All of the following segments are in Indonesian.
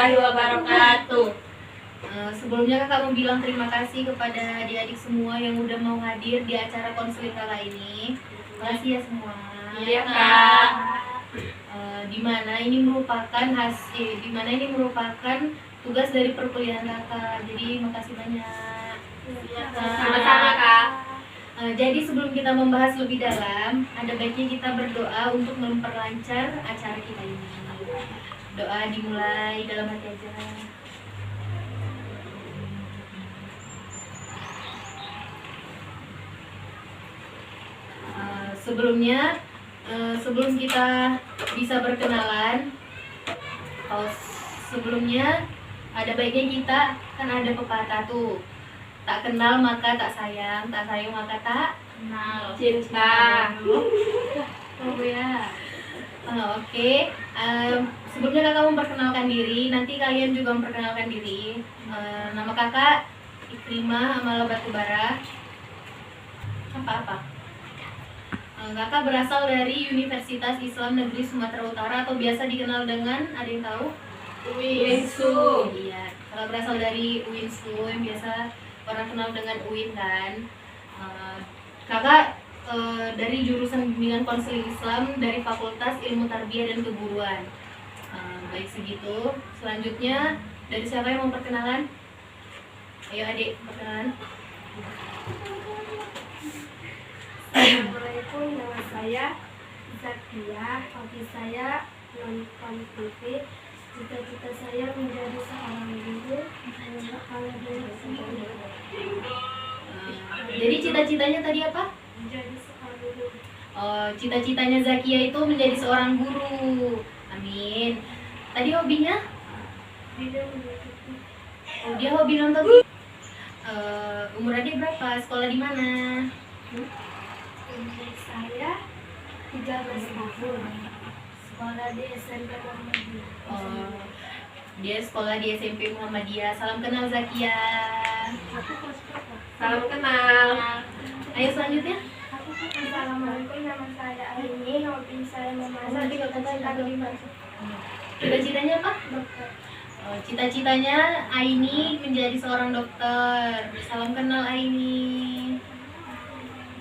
warahmatullahi wabarakatuh. Sebelumnya kakak mau bilang terima kasih kepada adik-adik semua yang udah mau hadir di acara konseling kala ini. Terima kasih ya semua. Iya kak. Dimana ini merupakan tugas dari perkuliahan kakak. Jadi makasih banyak. Sama-sama kak. Jadi sebelum kita membahas lebih dalam, ada baiknya kita berdoa untuk memperlancar acara kita ini. Doa dimulai dalam hati aja. Sebelum kita bisa berkenalan, sebelumnya ada baiknya kita kan ada pepatah tuh, tak kenal maka tak sayang maka tak Kenal. Cinta. Oh ya. Oke. Sebelumnya kakak memperkenalkan diri, nanti kalian juga memperkenalkan diri. Nama kakak Ikrimah Amala Batubara. Apa? Kakak berasal dari Universitas Islam Negeri Sumatera Utara atau biasa dikenal dengan, ada yang tahu? UINSU. Iya, kakak berasal dari UINSU yang biasa orang kenal dengan UIN kan. Kakak dari jurusan bimbingan konseling Islam dari Fakultas Ilmu Tarbiyah dan Keguruan. Baik segitu. Selanjutnya dari siapa yang mau perkenalan? Ayo adik, perkenalan. Assalamualaikum, nama saya Zakia, hobi saya nonton TV, cita-cita saya menjadi seorang guru, kepala dinas pendidikan. Jadi cita-citanya tadi apa? Menjadi seorang guru. Cita-citanya Zakia itu menjadi seorang guru. Amin. Tadi hobinya? Dia menjadi Dia hobi nonton. Umur adik berapa? Sekolah di mana? umur saya 13 tahun. Sekolah di SMP Muhammadiyah. Dia sekolah di SMP Muhammadiyah. Salam kenal Zakia. Salam kenal. Ayo selanjutnya. Assalamualaikum, nama saya Aini, hobi saya memasak, cita-cita dokter. Cita-citanya apa? Dokter. Cita-citanya Aini menjadi seorang dokter. Salam kenal Aini.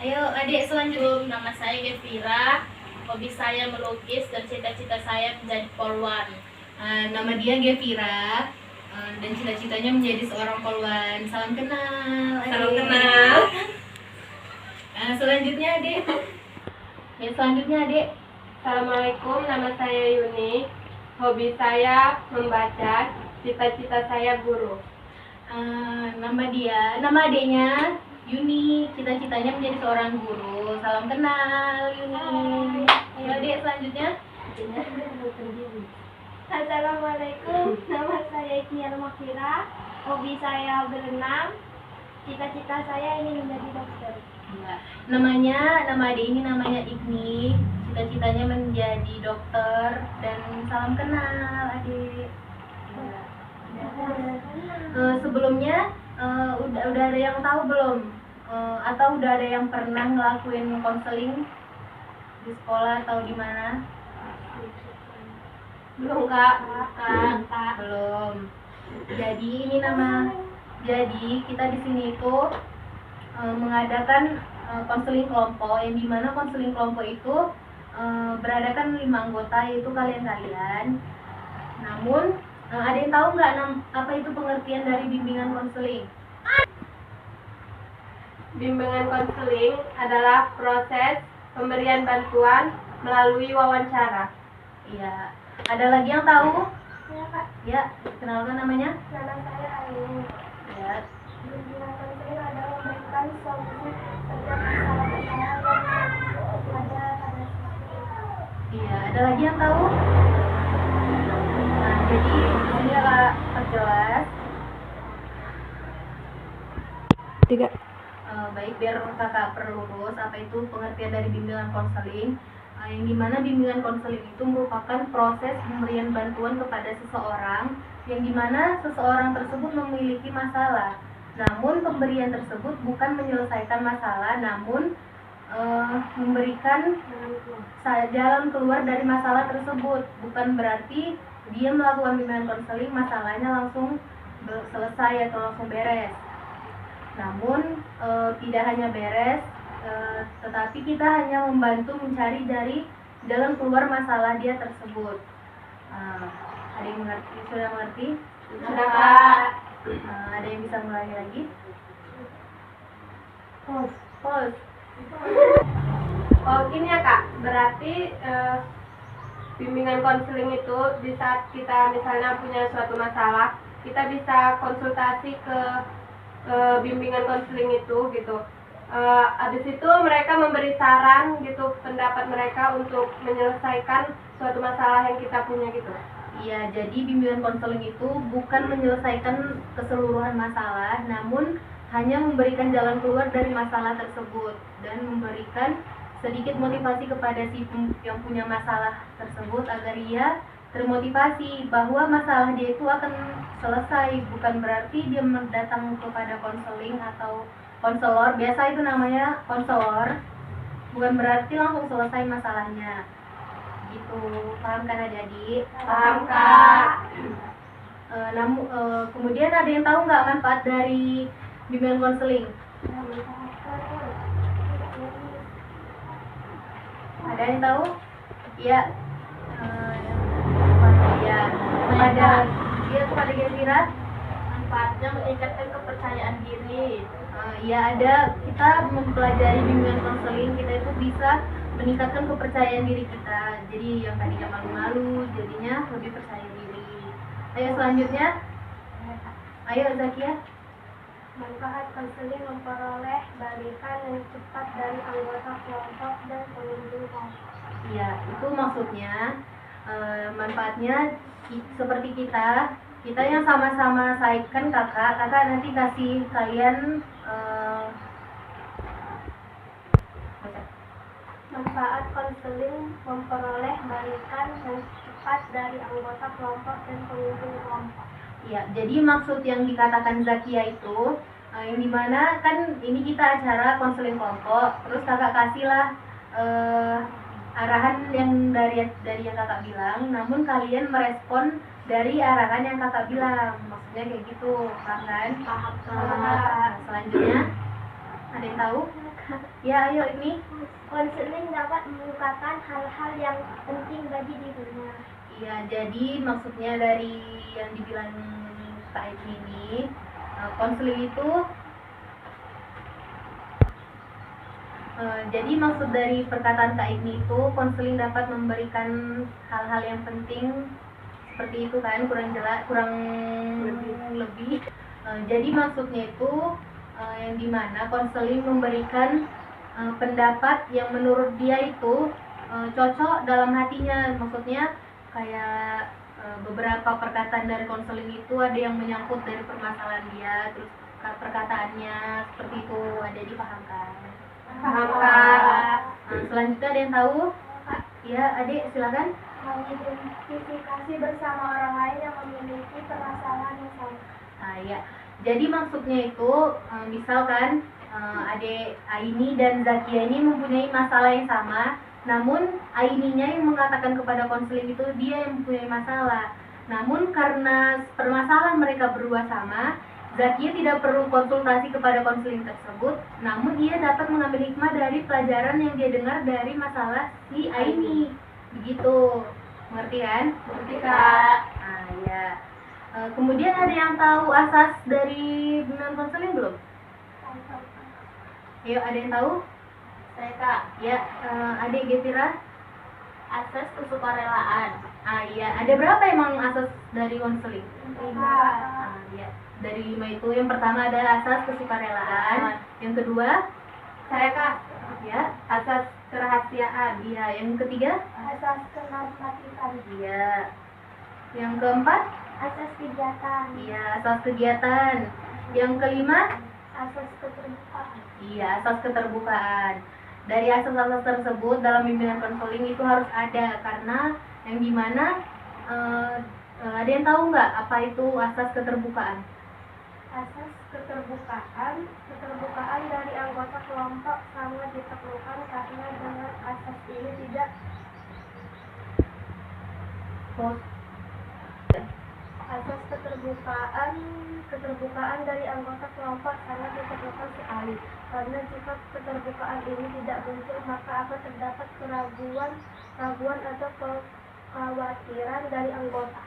Ayo adik selanjutnya. Nama saya Gevira. Hobi saya melukis dan cita-cita saya menjadi polwan. Nama dia Gevira. Dan cita-citanya menjadi seorang polwan. Salam kenal adik. Salam kenal. Selanjutnya adik. Assalamualaikum, nama saya Yuni. Hobi saya membaca, cita-cita saya guru. Nama adiknya Yuni, cita-citanya menjadi seorang guru. Salam kenal Yuni. Ayo adik selanjutnya. Assalamualaikum, nama saya Ikniar Makira, hobi saya berenang, cita-cita saya ingin menjadi dokter. Nama adik ini namanya Ikni, cita-citanya menjadi dokter. Dan salam kenal adik. Sebelumnya udah ada yang tahu belum? Atau udah ada yang pernah ngelakuin konseling di sekolah atau di mana? Belum kak. Belum. Jadi kita di sini itu mengadakan konseling kelompok, yang dimana konseling kelompok itu beradakan 5 anggota, yaitu kalian. Namun ada yang tahu nggak apa itu pengertian dari bimbingan konseling? Bimbingan konseling adalah proses pemberian bantuan melalui wawancara. Iya. Ada lagi yang tahu? Ya Kak, Ya, kenalkan namanya. nama saya Aini. Ya. Bimbingan konseling adalah memberikan solusi setiap masalah-masalah yang ada pada Iya, ada lagi yang tahu? Nah, jadi di sini Kak perjelas. Baik, biar kakak perlurus apa itu pengertian dari bimbingan konseling. Yang dimana bimbingan konseling itu merupakan proses pemberian bantuan kepada seseorang, yang dimana seseorang tersebut memiliki masalah. Namun pemberian tersebut bukan menyelesaikan masalah, namun memberikan jalan keluar dari masalah tersebut. Bukan berarti dia melakukan bimbingan konseling, masalahnya langsung selesai atau langsung beres. Namun tidak hanya beres, tetapi kita hanya membantu mencari dari jalan keluar masalah dia tersebut. Ada yang mengerti? Sudah mengerti? Sudah, Kak. Ada yang bisa mulai lagi? Pause. Oh gini ya Kak, berarti bimbingan konseling itu di saat kita misalnya punya suatu masalah, kita bisa konsultasi ke bimbingan konseling itu gitu. Habis itu mereka memberi saran gitu, pendapat mereka untuk menyelesaikan suatu masalah yang kita punya gitu. Iya, jadi bimbingan konseling itu bukan menyelesaikan keseluruhan masalah, namun hanya memberikan jalan keluar dari masalah tersebut dan memberikan sedikit motivasi kepada si yang punya masalah tersebut agar ia termotivasi bahwa masalah dia itu akan selesai. Bukan berarti dia datang kepada konseling atau konselor, biasa itu namanya konselor, bukan berarti langsung selesai masalahnya gitu. Paham kan adik-adik? Paham, Kak. Namun kemudian ada yang tahu nggak manfaat dari bimbingan konseling? Ada yang tahu? Iya. Ya, kepada Gezira, Manfaatnya meningkatkan kepercayaan diri. ya ada, kita mempelajari bimbingan konseling, kita itu bisa meningkatkan kepercayaan diri kita. Jadi yang tadinya malu-malu jadinya lebih percaya diri. Ayo selanjutnya. Ayo Zakia. Manfaat konseling memperoleh balikan yang cepat dari anggota kelompok dan pengunjung kelompok. Iya, itu maksudnya manfaatnya seperti kita yang sama-sama saikkan kakak nanti kasih kalian Manfaat konseling memperoleh balikan yang cepat dari anggota kelompok dan pengunjung kelompok. ya, jadi maksud yang dikatakan Zakia itu yang dimana kan ini kita acara konseling kelompok, terus kakak kasihlah arahan yang dari yang kakak bilang, namun kalian merespon dari arahan yang kakak bilang, maksudnya kayak gitu, paham kan? Paham. Selanjutnya ada yang tahu? Ya, ayo ini. Konseling dapat melupakan hal-hal yang penting bagi dirinya. Iya, jadi maksudnya dari yang dibilang Kak Eki ini, konseling itu jadi maksud dari perkataan Kak Igni itu, konseling dapat memberikan hal-hal yang penting seperti itu kan, kurang lebih. Jadi maksudnya itu yang dimana konseling memberikan pendapat yang menurut dia itu cocok dalam hatinya. Maksudnya kayak beberapa perkataan dari konseling itu ada yang menyangkut dari permasalahan dia, terus perkataannya seperti itu. Ada dipahamkan? Paham Kak. Selanjutnya ada yang tahu? Ya, adik silakan. Mengidentifikasi bersama orang lain yang memiliki permasalahan yang sama. Ya. Jadi maksudnya itu misalkan adik Aini dan Zakia ini mempunyai masalah yang sama, namun Aininya yang mengatakan kepada konseling itu dia yang mempunyai masalah. Namun karena permasalahan mereka berdua sama, Zakia tidak perlu konsultasi kepada konseling tersebut, namun dia dapat mengambil hikmah dari pelajaran yang dia dengar dari masalah si Aini. Begitu, mengerti kan? Mengerti, Kak. Ya. Kemudian ada yang tahu asas dari bimbingan konseling belum? Ayo, ada yang tahu? Saya, Kak. Ya, adik Gezira. Asas kesukarelaan. Iya. Ada berapa emang asas dari konseling? 5. Ya. Dari 5 itu, yang pertama ada asas kesukarelaan, yang kedua, Saya Kak, ya, asas kerahasiaan. iya, yang ketiga, Asas kenormatikan. iya, yang keempat, Asas kegiatan. iya, asas kegiatan, yang kelima, Asas keterbukaan. iya, asas keterbukaan. Dari asas-asas tersebut dalam bimbingan konseling itu harus ada, karena yang dimana ada yang tahu nggak apa itu asas keterbukaan? Asas keterbukaan dari anggota kelompok sangat diperlukan karena dengan asas ini tidak Asas keterbukaan dari anggota kelompok sangat diperlukan sekali, karena jika keterbukaan ini tidak muncul maka akan terdapat raguan atau kekhawatiran dari anggota.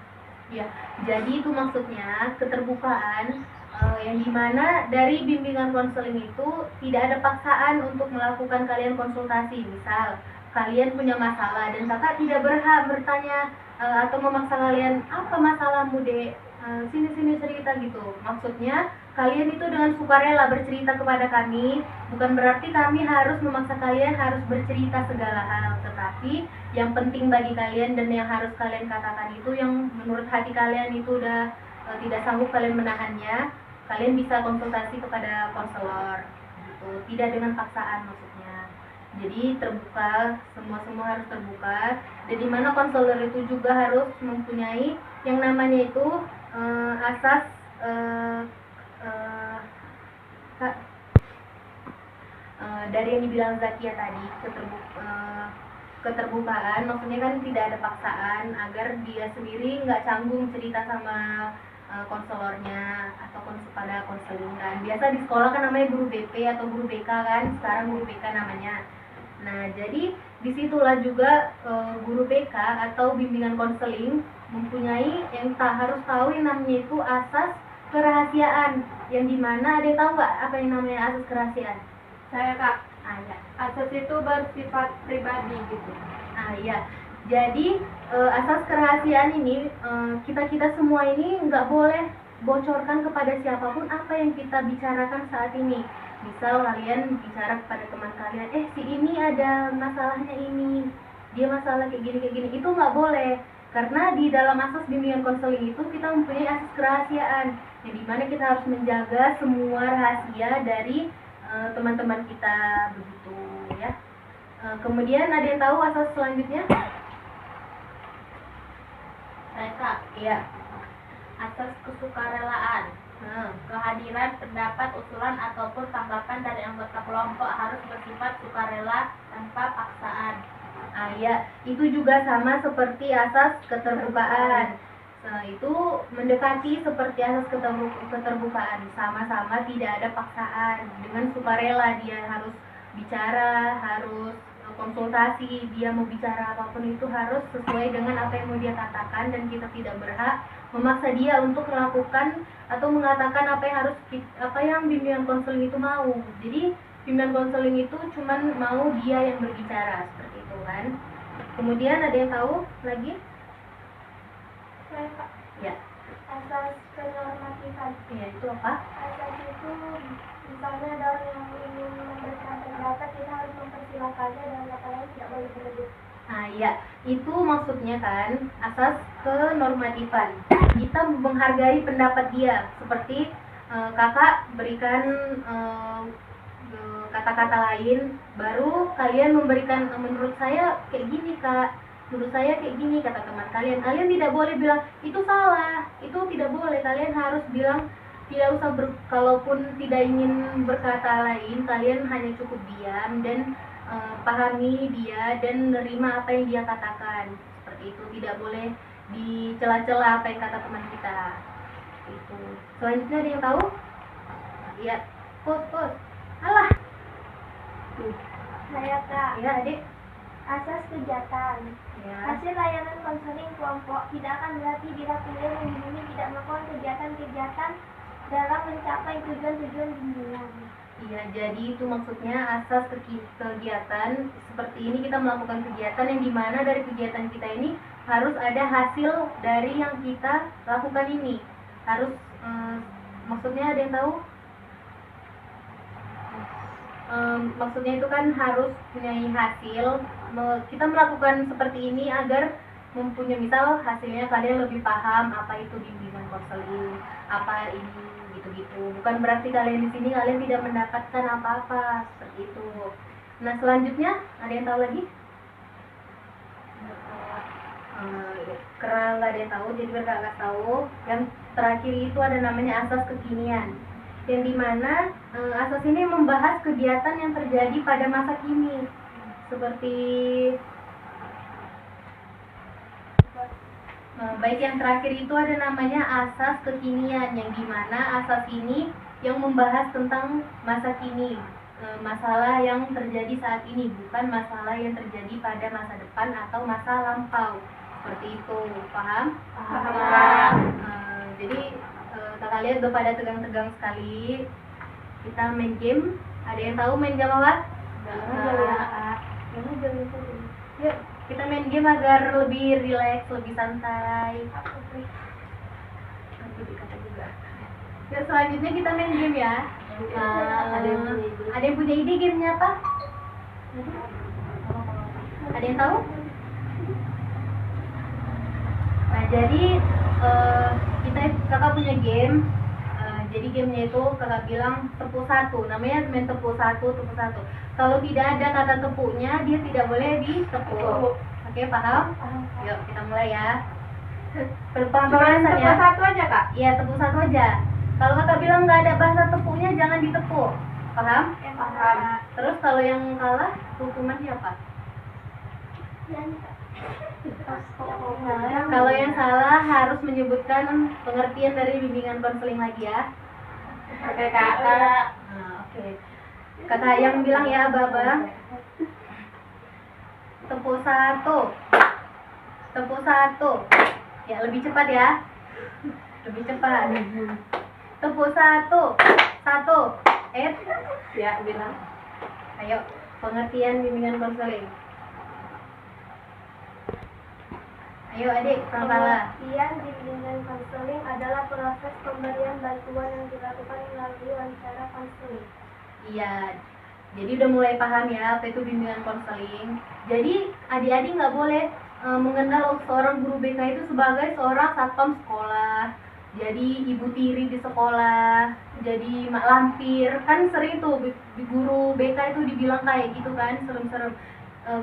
Ya, jadi itu maksudnya keterbukaan yang dimana dari bimbingan konseling itu tidak ada paksaan untuk melakukan kalian konsultasi. Misal kalian punya masalah dan kakak tidak berhak bertanya atau memaksa kalian, apa masalahmu dek, sini cerita gitu. Maksudnya kalian itu dengan sukarela bercerita kepada kami, bukan berarti kami harus memaksa kalian harus bercerita segala hal, tetapi yang penting bagi kalian dan yang harus kalian katakan itu yang menurut hati kalian itu udah tidak sanggup kalian menahannya, kalian bisa konsultasi kepada konselor gitu, tidak dengan paksaan maksudnya. Jadi terbuka, semua harus terbuka, dan dimana konselor itu juga harus mempunyai yang namanya itu asas dari yang dibilang Zakia tadi, keterbukaan maksudnya kan tidak ada paksaan agar dia sendiri nggak canggung cerita sama konselornya atau pada konseling kan. Biasa di sekolah kan namanya guru BP atau guru BK kan, sekarang guru BK namanya. Nah, jadi disitulah juga guru BK atau bimbingan konseling mempunyai yang harus tahu yang namanya itu asas kerahasiaan, yang dimana ada yang tahu nggak apa yang namanya asas kerahasiaan? Saya Kak, Ya. asas itu bersifat pribadi gitu. Ya. Jadi asas kerahasiaan ini kita semua ini nggak boleh bocorkan kepada siapapun apa yang kita bicarakan saat ini. Misal kalian bicara kepada teman kalian, si ini ada masalahnya ini, dia masalah kayak gini, itu nggak boleh. Karena di dalam asas bimbingan konseling itu kita mempunyai asas kerahasiaan, yang dimana kita harus menjaga semua rahasia dari teman-teman kita begitu ya. Kemudian ada yang tahu asas selanjutnya? Saya Kak, Iya. asas kesukarelaan. Kehadiran pendapat, usulan ataupun tanggapan dari anggota kelompok harus bersifat sukarela tanpa paksaan. Ya, itu juga sama seperti asas keterbukaan. Nah, itu mendekati seperti asas keterbukaan, sama-sama tidak ada paksaan. Dengan sukarela dia harus bicara, harus konsultasi, dia mau bicara apapun itu harus sesuai dengan apa yang mau dia katakan, dan kita tidak berhak memaksa dia untuk melakukan atau mengatakan apa yang bimbingan konseling itu mau. Jadi bimbingan konseling itu cuman mau dia yang berbicara seperti itu kan. Kemudian ada yang tahu lagi? Saya Kak, Ya. asas kenormatifan. Ya, itu apa? Asas itu misalnya ada orang yang ingin memberikan pendapat, kita harus mempersilakannya dan kata lain tidak boleh berebut. Ya, itu maksudnya kan asas kenormatifan. Kita menghargai pendapat dia, seperti kakak berikan kata-kata lain, baru kalian memberikan menurut saya kayak gini kak, menurut saya kayak gini, kata teman kalian. Kalian tidak boleh bilang itu salah, itu tidak boleh. Kalian harus bilang tidak usah kalaupun tidak ingin berkata lain, kalian hanya cukup diam dan pahami dia dan menerima apa yang dia katakan. Seperti itu, tidak boleh dicela-cela apa yang kata teman kita. Itu. Selanjutnya ada yang tahu? Ya, pos. Alah. Saya Kak, Ya, Adik. asas kegiatan. Ya. Hasil layanan konseling kelompok tidak akan berarti bila kalian yang bimbing tidak melakukan kegiatan-kegiatan dalam mencapai tujuan-tujuan bimbingan. Iya, jadi itu maksudnya asas kegiatan seperti ini, kita melakukan kegiatan yang dimana dari kegiatan kita ini harus ada hasil dari yang kita lakukan ini. Harus maksudnya ada yang tahu? Maksudnya itu kan harus punya hasil. Kita melakukan seperti ini agar mempunyai, misal hasilnya kalian lebih paham apa itu bimbingan konseling, apa ini gitu-gitu. Bukan berarti kalian di sini kalian tidak mendapatkan apa-apa seperti itu. Nah, selanjutnya ada yang tahu lagi? Karena nggak ada yang tahu, jadi biar kakak tahu. Yang terakhir itu ada namanya asas kekinian, yang dimana asas ini membahas kegiatan yang terjadi pada masa kini, seperti Baik, yang terakhir itu ada namanya asas kekinian, yang dimana asas ini yang membahas tentang masa kini, masalah yang terjadi saat ini, bukan masalah yang terjadi pada masa depan atau masa lampau. Seperti itu, paham? Paham. Jadi kakak lihat udah pada tegang-tegang sekali. Kita main game. Ada yang tahu main game apa? Yuk, kita main game agar lebih rileks, lebih santai. Nanti dikata juga. Ya, selanjutnya kita main game ya. Ada yang punya ide gamenya apa? Ada yang tahu? Nah, jadi kakak punya game. Jadi gamenya itu kakak bilang tepuk satu. Namanya main tepuk satu. Kalau tidak ada kata tepuknya, dia tidak boleh ditepuk. Oke, paham? Yuk, kita mulai ya. Pemanasan ya. Tepuk satu aja, Kak? Iya, tepuk satu aja. Kalau kakak bilang nggak ada bahasa tepuknya, jangan ditepuk. Paham? Paham. Terus kalau yang kalah, hukuman siapa? Kalau yang salah harus menyebutkan pengertian dari bimbingan konseling lagi ya. Oke, Kak. Nah, oke. Kakak yang bilang ya, Baba. Tepuk satu. Ya, lebih cepat ya. Lebih cepat. Tepuk satu. Ya, bilang. Ayo, pengertian bimbingan konseling. Ayo adik, salah. Pengertian bimbingan konseling adalah proses pemberian bantuan yang dilakukan melalui wawancara konseling. Iya, jadi udah mulai paham ya apa itu bimbingan konseling. Jadi adik-adik nggak boleh mengenal seorang guru BK itu sebagai seorang satpam sekolah, jadi ibu tiri di sekolah, jadi mak lampir. Kan sering tuh guru BK itu dibilang kayak gitu kan, serem-serem.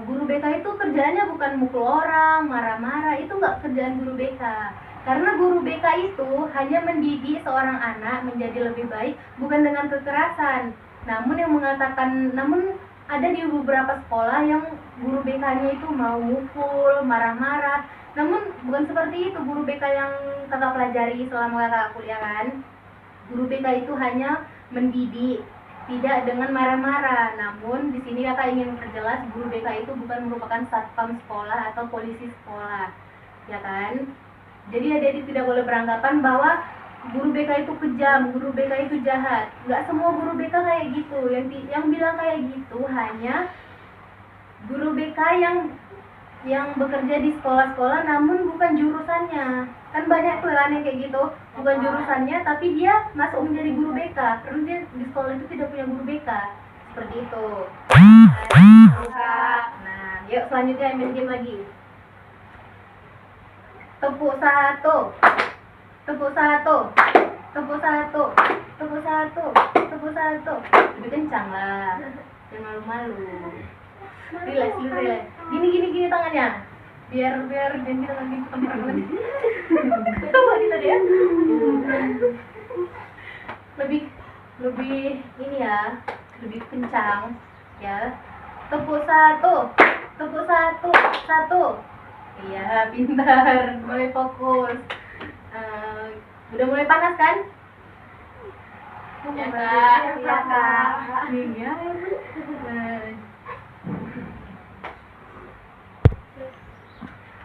Guru BK itu kerjaannya bukan mukul orang, marah-marah, itu nggak kerjaan guru BK. Karena guru BK itu hanya mendidik seorang anak menjadi lebih baik, bukan dengan kekerasan. Namun ada di beberapa sekolah yang guru BK-nya itu mau mukul, marah-marah. Namun bukan seperti itu guru BK yang kakak pelajari selama kakak kuliah kan. Guru BK itu hanya mendidik, tidak dengan marah-marah. Namun di sini kakak ingin memperjelas guru BK itu bukan merupakan satpam sekolah atau polisi sekolah, ya kan? Jadi adik-adik tidak boleh beranggapan bahwa guru BK itu kejam, guru BK itu jahat. Nggak semua guru BK kayak gitu. Yang bilang kayak gitu hanya guru BK yang bekerja di sekolah-sekolah namun bukan jurusannya. Kan banyak tuh kan yang kayak gitu, bukan jurusannya tapi dia masuk menjadi guru BK karena dia di sekolah itu tidak punya guru BK. Seperti itu. Nah, yuk selanjutnya main game lagi. Tepuk satu. Lebih kencang lah. Jangan malu-malu. Relax. Gini tangannya. Biar jangan kita lagi tangan. Coba kita ya. Lebih ini ya, lebih kencang ya. Tepuk satu. Iya, pintar. Mulai fokus. Udah mulai panas kan? Ya, Kak. Iya, Kak. Iya.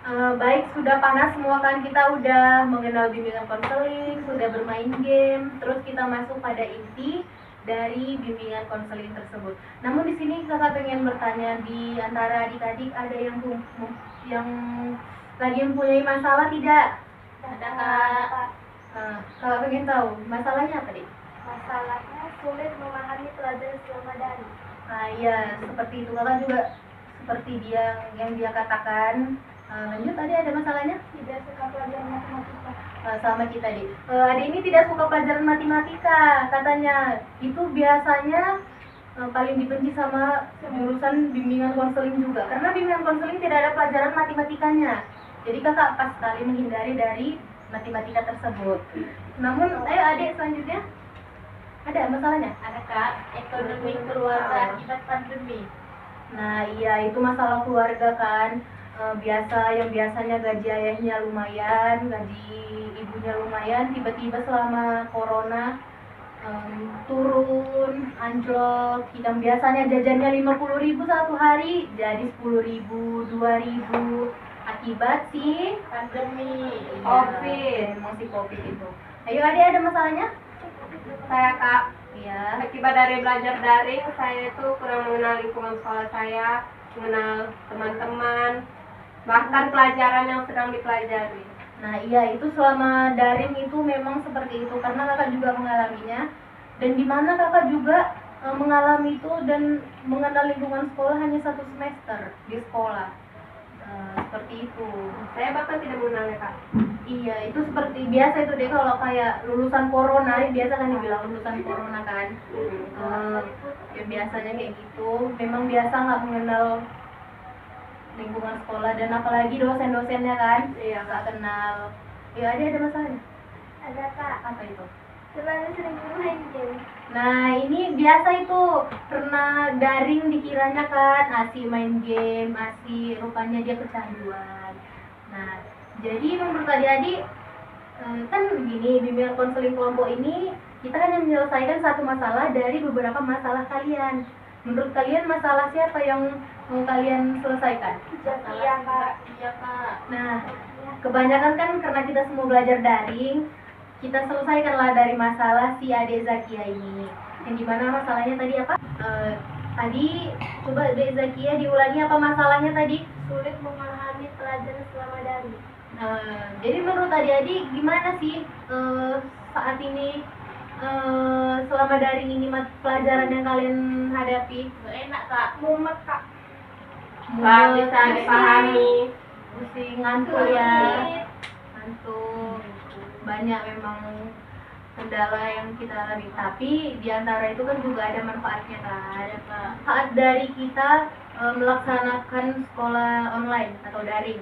Baik, sudah panas semua kan, kita udah mengenal bimbingan konseling, sudah bermain game, terus kita masuk pada inti dari bimbingan konseling tersebut. Namun di sini kakak pengen bertanya, di antara adik-adik ada yang lagi mempunyai masalah tidak? Ada, Kak. Kakak pengen tahu masalahnya apa, Dik? Masalahnya sulit memahami pelajaran selama dari. Nah iya, seperti itu. Kakak juga seperti yang dia katakan. Lanjut, tadi ada masalahnya? Tidak suka pelajaran matematika. Sama kita, Dik. Adik ini tidak suka pelajaran matematika, katanya. Itu biasanya paling dibenci sama jurusan bimbingan konseling juga. Karena bimbingan konseling tidak ada pelajaran matematikanya. Jadi kakak pas sekali menghindari dari matematika tersebut. Namun, ayo adik selanjutnya. Ada masalahnya? Ada, Kak. Ekonomi keluarga akibat pandemi. Nah iya, itu masalah keluarga kan. yang biasanya gaji ayahnya lumayan, gaji ibunya lumayan, tiba-tiba selama corona turun, anjlok. Yang biasanya jajannya 50.000 satu hari jadi 10.000, 2.000 akibat si Pandemi. Covid. Emang si Covid itu. Ayo adik, ada masalahnya? Saya Kak, Iya. akibat dari belajar daring, saya itu kurang mengenal lingkungan sekolah saya, mengenal teman-teman, bahkan pelajaran yang sedang dipelajari. Nah iya, itu selama daring itu memang seperti itu karena kakak juga mengalaminya, dan di mana kakak juga mengalami itu dan mengenal lingkungan sekolah hanya 1 semester di sekolah. Seperti itu. Saya bahkan tidak mengenalnya Kak. Iya, itu seperti biasa itu deh kalau kayak lulusan corona, biasa kan dibilang lulusan corona kan. Ya biasanya kayak gitu, memang biasa nggak mengenal lingkungan sekolah, dan apalagi dosen-dosennya kan, Iya nggak Kak. kenal. Ya ada masalahnya. Ada kak, Apa itu? terlalu sering main game. Nah ini biasa itu, karena daring dikiranya kan asik main game, asik, rupanya dia kecanduan. Nah jadi menurut adik-adik kan begini, bimbingan konseling kelompok ini kita hanya menyelesaikan satu masalah dari beberapa masalah kalian. Menurut kalian masalah siapa yang mau kalian selesaikan? Iya kak. Iya kak. Nah kebanyakan kan karena kita semua belajar daring, kita selesaikanlah dari masalah si Ade Zakia ini. Yang dimana masalahnya tadi apa? Tadi coba Ade Zakia diulangi apa masalahnya tadi? Sulit memahami pelajaran selama daring. Jadi menurut adik-adik gimana sih saat ini selama daring ini pelajaran yang kalian hadapi? Gak enak kak. Mumet kak. Nggak bisa dipahami. Pusing, ngantuk ya, ngantuk. Banyak memang kendala yang kita alami, tapi diantara itu kan juga ada manfaatnya kan. Ada kak. Saat dari kita melaksanakan sekolah online atau daring,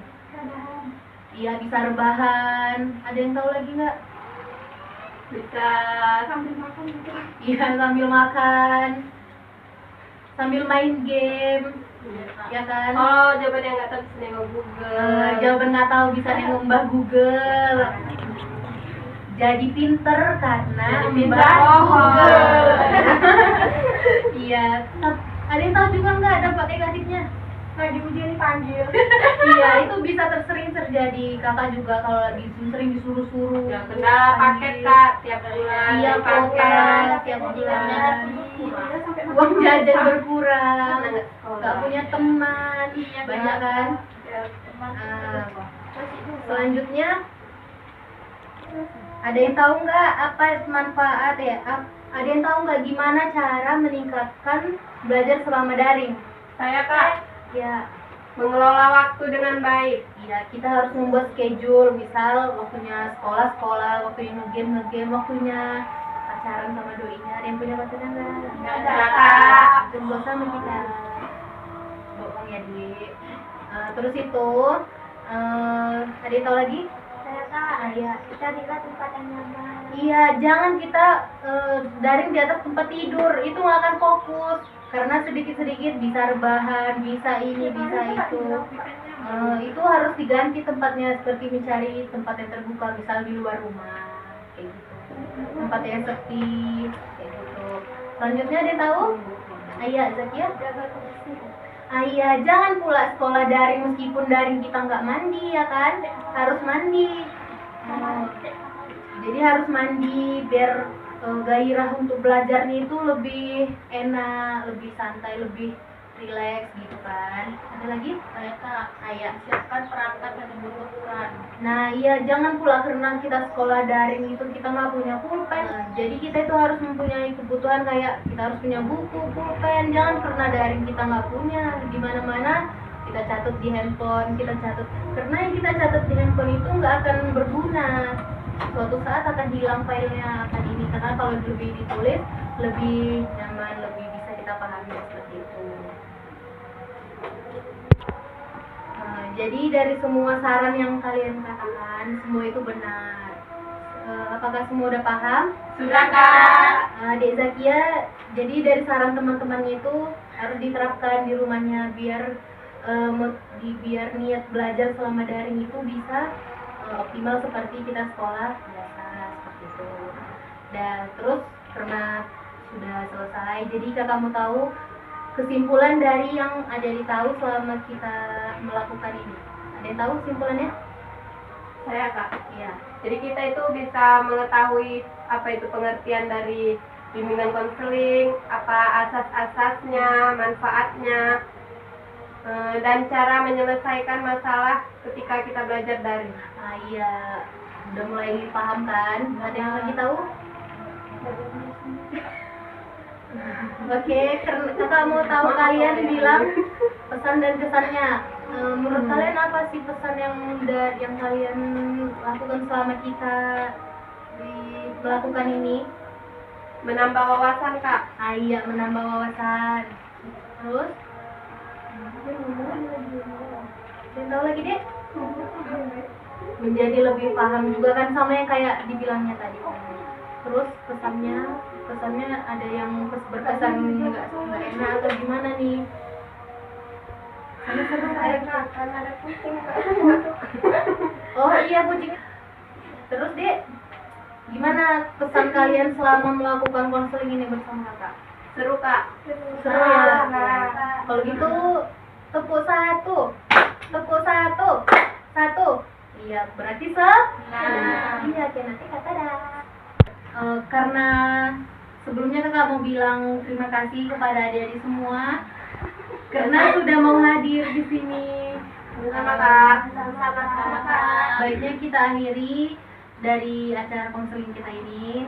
iya bisa rebahan. Ada yang tahu lagi nggak? Bisa Sambil makan gitu. Iya, sambil makan, sambil main game, Iya kak. ya kan? kalau jawabannya nggak tahu bisa nengok Google. Jawaban nggak tahu bisa nengok Mbah Google. Jadi pinter karena Jadi pinter Mbah bohong. Google. Iya. Ada yang tahu juga nggak dampak negatifnya? Lagi ujian dipanggil. Iya, itu bisa sering terjadi. Kakak juga kalau lagi sering disuruh-suruh. Ya, kendala paket Kak tiap bulan. Iya, paket. kuota tiap bulan. Uang jajan berkurang. Nggak punya teman. Banyak kan? Nah, selanjutnya ada yang tahu nggak apa manfaat ya? Ada yang tahu nggak gimana cara meningkatkan belajar selama daring? Saya Kak Ya, mengelola waktu dengan baik. ya kita harus membuat schedule. Misal waktunya sekolah, waktunya ngegame, waktunya pacaran sama doinya. Ada yang punya pacaran nggak? Nggak ada, Kak. Kak. Jomblo sama kita. Bohong ya Dik. Terus itu ada yang tahu lagi? Saya kak. Iya. Carilah tempat yang nyaman. Iya, jangan kita daring di atas tempat tidur, itu nggak akan fokus. Karena sedikit-sedikit bisa rebahan, bisa ini, bisa itu. Itu harus diganti tempatnya, seperti mencari tempat yang terbuka, misal di luar rumah, kayak gitu. Tempat yang sepi, kayak gitu. Selanjutnya ada yang tahu? Ayah, Zakia? Jaga kebersihan. Ayah, jangan pula sekolah daring meskipun daring kita nggak mandi ya kan? Harus mandi. Jadi harus mandi biar gairah untuk belajarnya itu lebih enak, lebih santai, lebih rileks gitu kan. Ada lagi? Saya kak. Ayah siapkan perangkat yang dibutuhkan. Nah iya, jangan pula karena kita sekolah daring itu kita nggak punya pulpen. Jadi kita itu harus mempunyai kebutuhan kayak kita harus punya buku, pulpen. Jangan karena daring kita nggak punya. Di mana-mana kita catat di handphone, kita catat. Karena yang kita catat di handphone itu nggak akan berguna. Suatu saat akan hilang filenya, akan ini. Karena kalau lebih ditulis, lebih nyaman, lebih bisa kita pahami seperti itu. Jadi dari semua saran yang kalian katakan, semua itu benar. Apakah semua udah paham? Sudah Kak. Dek Zakia, jadi dari saran teman-temannya itu harus diterapkan di rumahnya biar biar niat belajar selama daring itu bisa optimal seperti kita sekolah biasa seperti itu. Dan terus karena sudah selesai, jadi kakak mau tahu kesimpulan dari yang ada di tahu selama kita melakukan ini. Ada yang tahu kesimpulannya? Saya Kak. Iya. Jadi kita itu bisa mengetahui apa itu pengertian dari bimbingan konseling, apa asas-asasnya, manfaatnya, dan cara menyelesaikan masalah ketika kita belajar daring. Ah iya, udah mulai paham kan? Ada yang lagi tahu? Oke, karena kakak mau tahu kalian bilang pesan dan kesannya. Menurut kalian apa sih pesan yang kalian lakukan selama kita melakukan ini? Menambah wawasan Kak. Ah iya, menambah wawasan. Terus? Yang tahu lagi deh? Menjadi lebih paham juga kan sama yang kayak dibilangnya tadi. Terus pesannya ada yang berkesan nggak enak atau gimana nih? Seru kayak karena ada kucing. oh iya kucing. Terus dek, gimana pesan kalian selama melakukan konseling ini bersama kakak? Seru Kak. Seru ya. Kalau gitu tepuk satu. Iya berarti iya kayak nanti kakak dah. Karena sebelumnya kakak mau bilang terima kasih kepada adik-adik semua karena sudah mau hadir di sini. Sama Kak. Sama-sama Kak. Baiknya kita akhiri dari acara konseling kita ini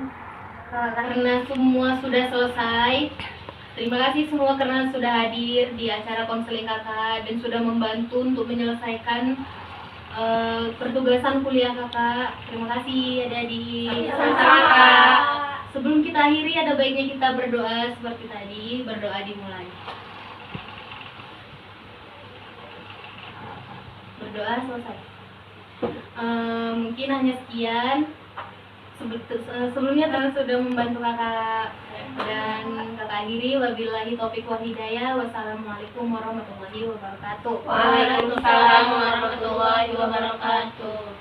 karena semua sudah selesai. Terima kasih semua karena sudah hadir di acara konseling kakak dan sudah membantu untuk menyelesaikan pertugasan kuliah kakak. Terima kasih adik-adik. Sama-sama, Kak. Sebelum kita akhiri ada baiknya kita berdoa seperti tadi. Berdoa dimulai. Berdoa selesai. Mungkin hanya sekian. Sebelumnya kalian sudah membantu kakak dan kakak akhiri. Wabillahi taufiq wal hidayah. Wassalamualaikum warahmatullahi wabarakatuh. Waalaikumsalam warahmatullahi wabarakatuh.